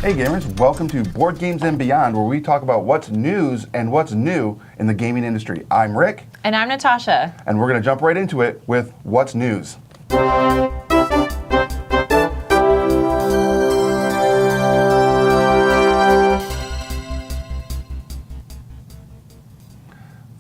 Hey gamers, welcome to Board Games and Beyond, where we talk about what's news and what's new in the gaming industry. I'm Rick. And I'm Natasha. And we're going to jump right into it with what's news.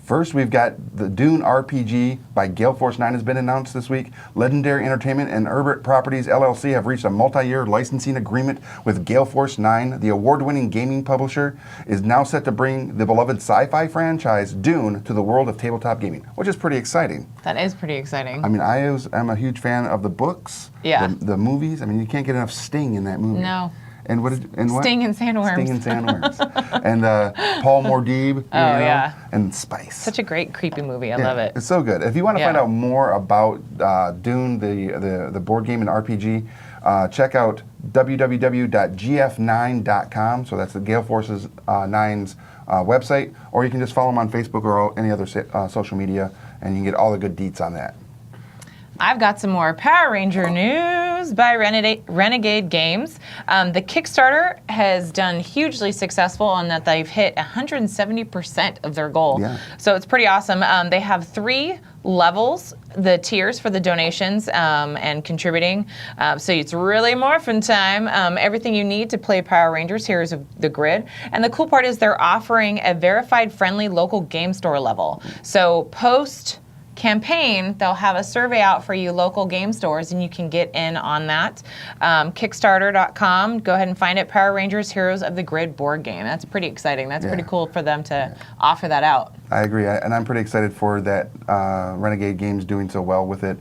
First, we've got the Dune RPG by Gale Force 9 has been announced this week. Legendary Entertainment and Herbert Properties LLC have reached a multi-year licensing agreement with Gale Force 9. The award-winning gaming publisher is now set to bring the beloved sci-fi franchise Dune to the world of tabletop gaming, which is pretty exciting. That is pretty exciting. I mean, I'm a huge fan of the books, the movies. I mean, you can't get enough Sting in that movie. No. And what? Sting and Sandworms. Sting and Sandworms. And Paul Mordib. And Spice. Such a great, creepy movie. I love it. It's so good. If you want to find out more about Dune, the board game and RPG, check out www.gf9.com. So that's the Gale Force's 9's website. Or you can just follow them on Facebook or any other social media, and you can get all the good deets on that. I've got some more Power Ranger news by Renegade Games. The Kickstarter has done hugely successful in that they've hit 170% of their goal. Yeah. So it's pretty awesome. They have 3 levels, the tiers for the donations and contributing. So it's really morphin' time. Everything you need to play Power Rangers, here is the grid. And the cool part is they're offering a verified friendly local game store level. So post campaign, they'll have a survey out for you local game stores, and you can get in on that. Kickstarter.com, go ahead and find it. Power Rangers Heroes of the Grid board game. That's pretty exciting. That's pretty cool for them to offer that out. I agree, and I'm pretty excited for that Renegade Games doing so well with it.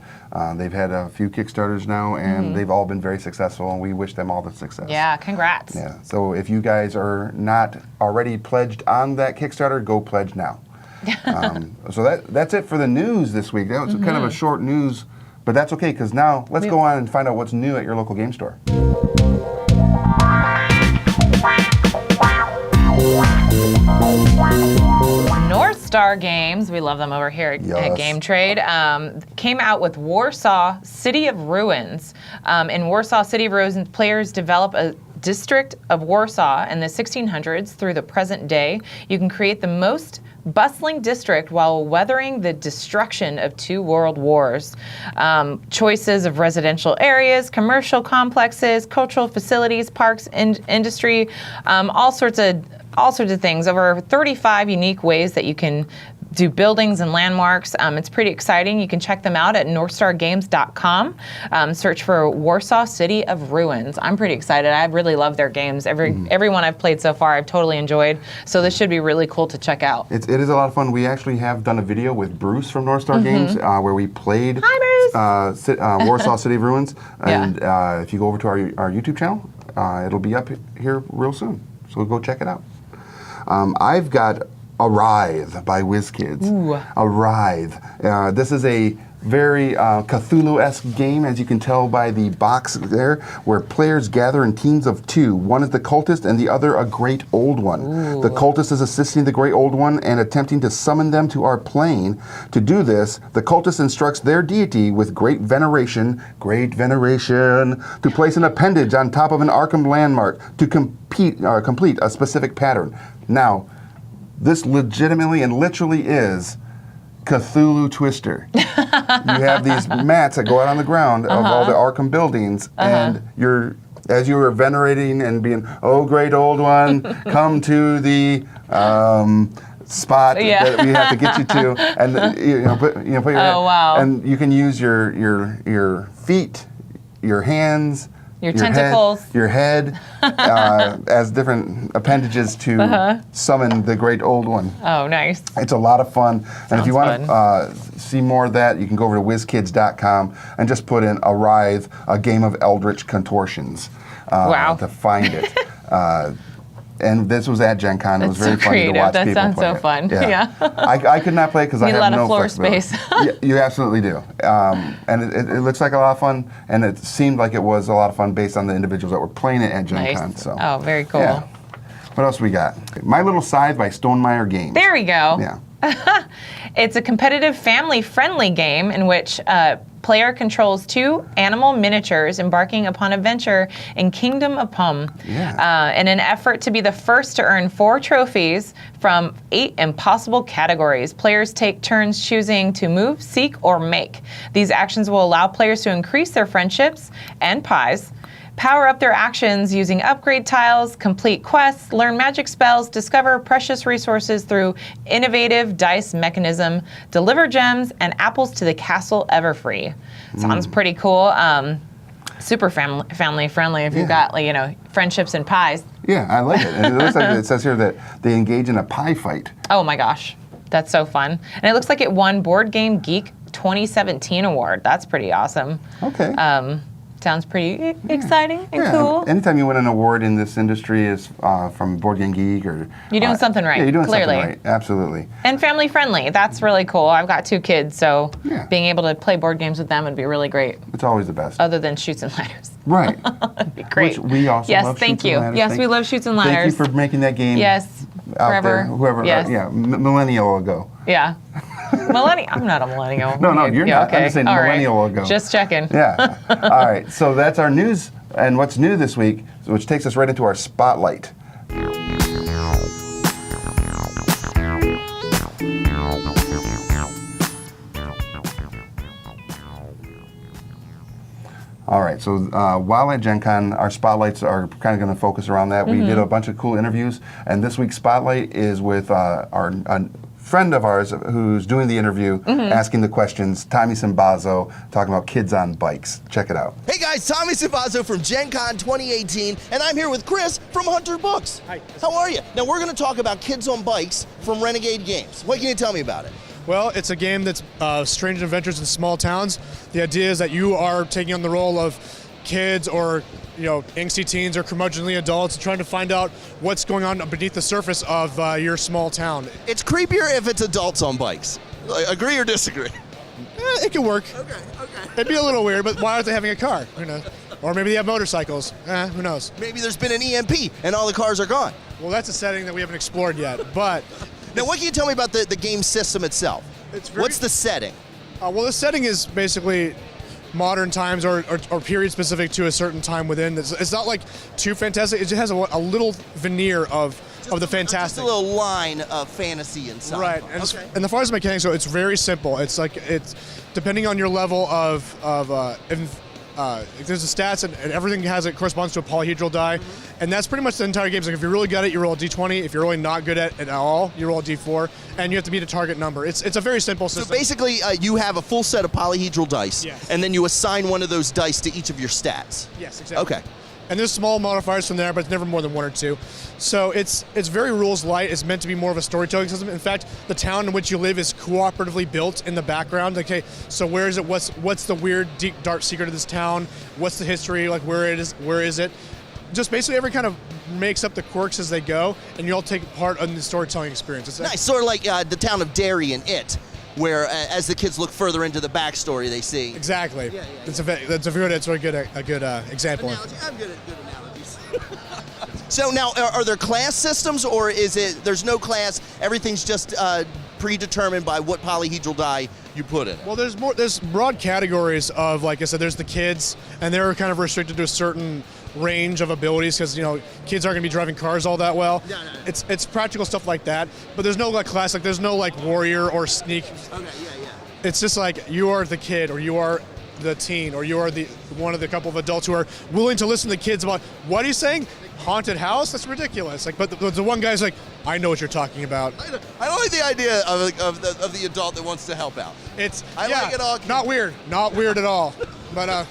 They've had a few Kickstarters now, and they've all been very successful, and we wish them all the success. Yeah, congrats. Yeah, so if you guys are not already pledged on that Kickstarter, go pledge now. So that's it for the news this week. That was kind of a short news, but that's okay, because now let's go on and find out what's new at your local game store. North Star Games, we love them over here at Game Trade, came out with Warsaw City of Ruins. In Warsaw City of Ruins, players develop a district of Warsaw in the 1600s through the present day. You can create the most bustling district while weathering the destruction of 2 world wars. Choices of residential areas, commercial complexes, cultural facilities, parks, industry, all sorts of things. Over 35 unique ways that you can do buildings and landmarks. It's pretty exciting. You can check them out at northstargames.com. Search for Warsaw City of Ruins. I'm pretty excited. I really love their games. Every one I've played so far, I've totally enjoyed. So this should be really cool to check out. It is a lot of fun. We actually have done a video with Bruce from North Star Games where we played Warsaw City of Ruins. And if you go over to our YouTube channel, it'll be up here real soon. So go check it out. I've got Arrive by WizKids. Arrive. This is a very Cthulhu-esque game, as you can tell by the box there, where players gather in teams of 2. One is the cultist and the other a great old one. The cultist is assisting the great old one and attempting to summon them to our plane. To do this, the cultist instructs their deity with great veneration, to place an appendage on top of an Arkham landmark to complete a specific pattern. Now, this legitimately and literally is Cthulhu Twister. You have these mats that go out on the ground of all the Arkham buildings, and as you were venerating and being, oh, great old one, come to the spot that we have to get you to, and put your hand, and you can use your feet, your hands, your tentacles, your head, as different appendages to summon the great old one. Oh, nice. It's a lot of fun. And if you want to see more of that, you can go over to WizKids.com and just put in Arrive, a game of eldritch contortions to find it. And this was at Gen Con. It was very funny to watch people play it. That sounds so fun. Yeah. I could not play it because I have no need a lot of floor space. You absolutely do. And it looks like a lot of fun, and it seemed like it was a lot of fun based on the individuals that were playing it at Gen Con. So. Oh, very cool. Yeah. What else we got? My Little Scythe by Stonemaier Games. There we go. Yeah. It's a competitive, family-friendly game in which player controls 2 animal miniatures embarking upon adventure in Kingdom of Pum. In an effort to be the first to earn 4 trophies from 8 impossible categories, players take turns choosing to move, seek, or make. These actions will allow players to increase their friendships and pies, power up their actions using upgrade tiles, complete quests, learn magic spells, discover precious resources through innovative dice mechanism, deliver gems and apples to the castle Everfree. Sounds pretty cool. Super family friendly if you've got friendships and pies. Yeah, I like it. And it looks like it says here that they engage in a pie fight. Oh my gosh, that's so fun. And it looks like it won Board Game Geek 2017 award. That's pretty awesome. Okay. Sounds pretty exciting and cool. Anytime you win an award in this industry is from Board Game Geek or... You're doing something right, Yeah, you're doing clearly. something right. Absolutely. And family friendly. That's really cool. I've got 2 kids, so Yeah. being able to play board games with them would be really great. It's always the best. Other than Shoots and Ladders. Right. That'd be great. Which we also love thank Shoots you. and Ladders. Yes, we love Shoots and Ladders. Thank you for making that game Yes, out forever. there. Whoever, Yes. millennial ago. Yeah. Millennial. I'm not a millennial. No, you're not. Okay. I'm just saying All right. millennial ago. Just checking. Yeah. All right. So that's our news and what's new this week, which takes us right into our spotlight. All right, so while at Gen Con, our spotlights are kind of going to focus around that. We did a bunch of cool interviews, and this week's spotlight is with a friend of ours who's doing the interview, asking the questions, Tommy Simbazo, talking about kids on bikes. Check it out. Hey guys, Tommy Simbazo from Gen Con 2018, and I'm here with Chris from Hunter Books. Hi. How are you? Now we're going to talk about Kids on Bikes from Renegade Games. What can you tell me about it? Well, it's a game that's strange adventures in small towns. The idea is that you are taking on the role of kids or angsty teens or curmudgeonly adults trying to find out what's going on beneath the surface of your small town. It's creepier if it's adults on bikes. Agree or disagree? It can work. Okay. It'd be a little weird, but why aren't they having a car? Who knows? Or maybe they have motorcycles. Who knows? Maybe there's been an EMP and all the cars are gone. Well, that's a setting that we haven't explored yet, but... Now what can you tell me about the game system itself? What's the setting? Well, the setting is basically modern times or period specific to a certain time within. It's not like too fantastic. It just has a little veneer of the fantastic. Just a little line of fantasy inside. Right. And as far as the mechanics go, it's very simple. It's depending on your level of there's the stats and everything it corresponds to a polyhedral die, and that's pretty much the entire game. It's like if you're really good at it, you roll a d20. If you're really not good at it at all, you roll a d4, and you have to meet a target number. It's a very simple system. So basically, you have a full set of polyhedral dice, Yes. and then you assign one of those dice to each of your stats. Yes, exactly. Okay. And there's small modifiers from there, but it's never more than 1 or 2. So it's very rules light. It's meant to be more of a storytelling system. In fact, the town in which you live is cooperatively built in the background. Okay, so where is it? What's the weird, deep, dark secret of this town? What's the history? Like where is it? Just basically every kind of makes up the quirks as they go, and you all take part in the storytelling experience. It's Nice, sort of like the town of Derry in It, where as the kids look further into the backstory, they see. Exactly. Yeah. That's a very good example. I'm good at good analogies. So now, are there class systems, or is it there's no class? Everything's just predetermined by what polyhedral die you put in it. Well, there's broad categories of, like I said, there's the kids, and they're kind of restricted to a certain range of abilities because kids aren't going to be driving cars all that well. No. It's practical stuff like that, but there's no class, there's no warrior or sneak. Okay, yeah. It's just like you are the kid, or you are the teen, or you are one of the couple of adults who are willing to listen to the kids about what are you saying? Haunted house? That's ridiculous. But the one guy's like, I know what you're talking about. I don't like the idea of the adult that wants to help out. I like it all. Not weird at all. But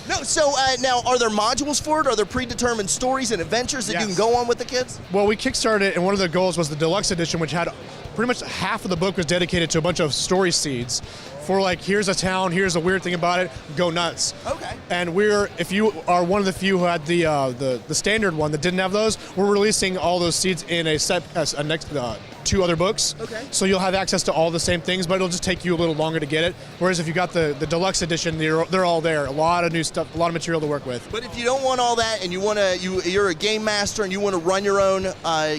No, so now are there modules for it? Are there predetermined stories and adventures that you can go on with the kids? Well, we kickstarted it, and one of the goals was the deluxe edition, which had pretty much half of the book was dedicated to a bunch of story seeds for here's a town, here's a weird thing about it, go nuts. Okay. And if you are one of the few who had the standard one that didn't have those, we're releasing all those seeds in a next 2 other books. Okay. So you'll have access to all the same things, but it'll just take you a little longer to get it. Whereas if you got the deluxe edition, they're all there. A lot of new stuff, a lot of material to work with. But if you don't want all that and you're a game master and you want to run your own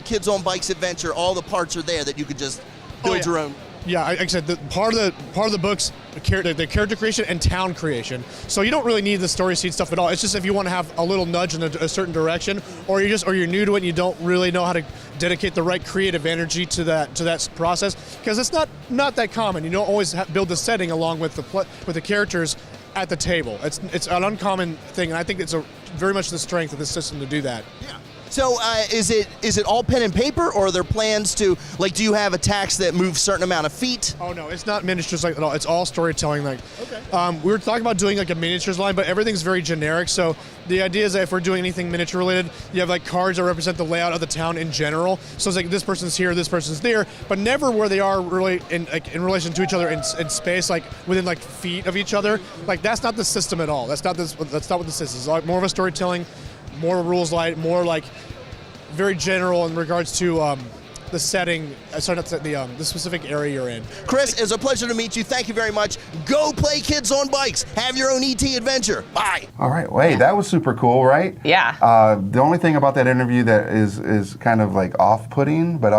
Kids on Bikes adventure, all the parts are there that you could just build your own. Yeah, like I said, part of the book's the character creation and town creation. So you don't really need the story seed stuff at all. It's just if you want to have a little nudge in a certain direction, or you're new to it and you don't really know how to dedicate the right creative energy to that process, because it's not that common. You don't always build the setting along with the characters at the table. It's an uncommon thing, and I think it's very much the strength of the system to do that. Yeah. So is it all pen and paper, or are there plans to, like, do you have attacks that move a certain amount of feet? Oh no, it's not miniatures like at all. It's all storytelling. Like, okay. We were talking about doing like a miniatures line, but everything's very generic. So the idea is that if we're doing anything miniature related, you have like cards that represent the layout of the town in general. So it's like this person's here, this person's there, but never where they are really in relation to each other in space, like within like feet of each other. Like that's not the system at all. That's not what the system is. It's like more of a storytelling, more rules light, more like very general in regards to the setting, the specific area you're in. Chris, it's a pleasure to meet you. Thank you very much. Go play Kids on Bikes. Have your own ET adventure. Bye. All right. Well, hey, that was super cool, right? Yeah. The only thing about that interview that is kind of like off-putting, but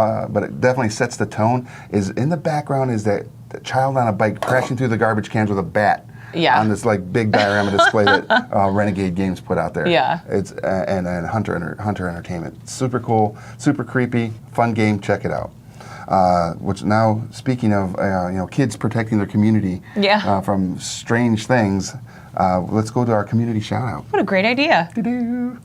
it definitely sets the tone, is in the background is that the child on a bike crashing through the garbage cans with a bat. Yeah. On this like big diorama display that Renegade Games put out there. Yeah. It's and Hunter Entertainment. Super cool, super creepy, fun game. Check it out. Which now, speaking of kids protecting their community from strange things, let's go to our community shout out. What a great idea. Doo-doo.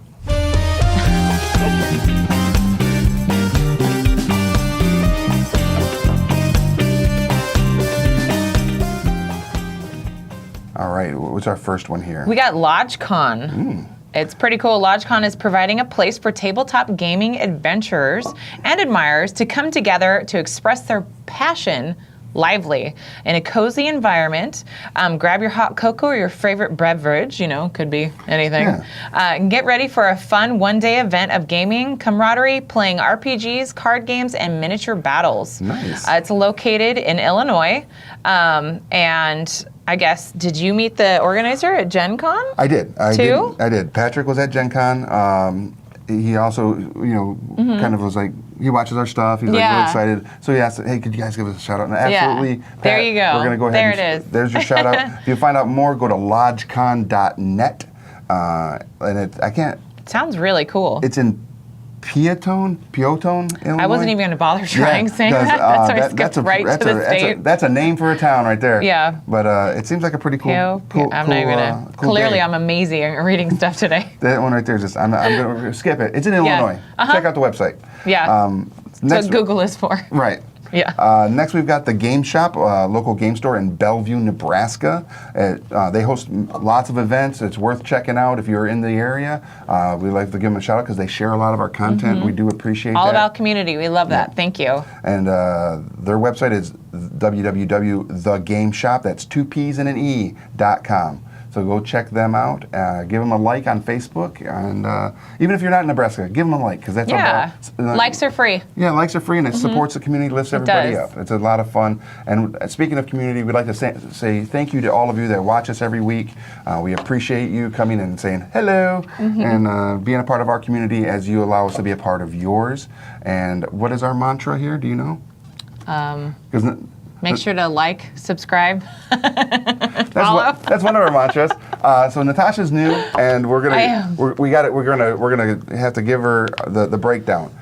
All right, what's our first one here? We got LodgeCon. It's pretty cool. LodgeCon is providing a place for tabletop gaming adventurers and admirers to come together to express their passion lively in a cozy environment. Grab your hot cocoa or your favorite beverage, could be anything. Yeah. And get ready for a fun one-day event of gaming, camaraderie, playing RPGs, card games, and miniature battles. Nice. It's located in Illinois, and I guess, did you meet the organizer at Gen Con? I did. I Too? did. Patrick was at Gen Con. He also, kind of was like, he watches our stuff. He's like really excited. So he asked, hey, could you guys give us a shout out? And absolutely. Pat, There you go. We're going to go ahead. There and it is. There's your shout out. If you find out more, go to lodgecon.net. And I can't. Sounds really cool. It's in Peotone, Illinois. I wasn't even going to bother trying saying 'cause, that. That's why I that's skipped right to the state. That's a name for a town right there. Yeah. But it seems like a pretty cool. I'm not even going to. Clearly, game. I'm amazing at reading stuff today. That one right there is just. I'm going to skip it. It's in Illinois. Check out the website. Yeah. That's what Google is for. Right. Yeah. Next, we've got the Game Shop, local game store in Bellevue, Nebraska. They host lots of events. It's worth checking out if you're in the area. We like to give them a shout out because they share a lot of our content. We do appreciate All that. about community. We love that. Thank you. And their website is www.thegameshop. That's 2 P's and an E.com. So go check them out. Give them a like on Facebook, and even if you're not in Nebraska, give them a like because that's likes are free. Yeah, likes are free, and it supports the community, lifts everybody up. It's a lot of fun. And speaking of community, we'd like to say thank you to all of you that watch us every week. We appreciate you coming and saying hello and being a part of our community as you allow us to be a part of yours. And what is our mantra here? Do you know? Make sure to like, subscribe, follow. That's one of our mantras. So Natasha's new, and we're gonna have to give her the breakdown.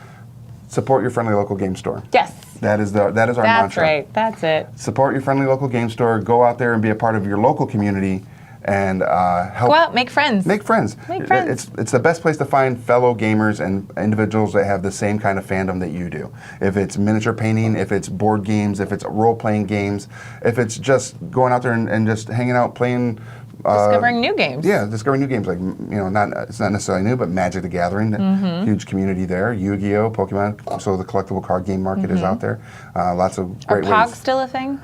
Support your friendly local game store. Yes. That is our mantra. That's right. That's it. Support your friendly local game store. Go out there and be a part of your local community, and help. Go out, make friends. Make friends. Make friends. It's the best place to find fellow gamers and individuals that have the same kind of fandom that you do. If it's miniature painting, if it's board games, if it's role-playing games, if it's just going out there and just hanging out playing. Discovering new games. Yeah, discovering new games like it's not necessarily new, but Magic the Gathering, huge community there. Yu-Gi-Oh, Pokemon. So the collectible card game market is out there. Lots of great ways. Are Pogs still a thing?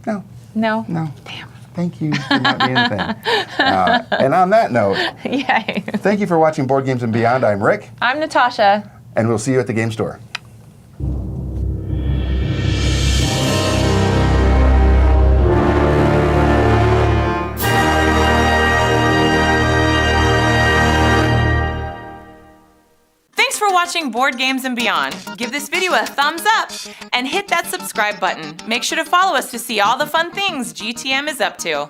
No. No. Damn. Thank you for not being a thing. And on that note, Yay. thank you for watching Board Games and Beyond. I'm Rick. I'm Natasha. And we'll see you at the game store. Thanks for watching Board Games and Beyond. Give this video a thumbs up and hit that subscribe button. Make sure to follow us to see all the fun things GTM is up to.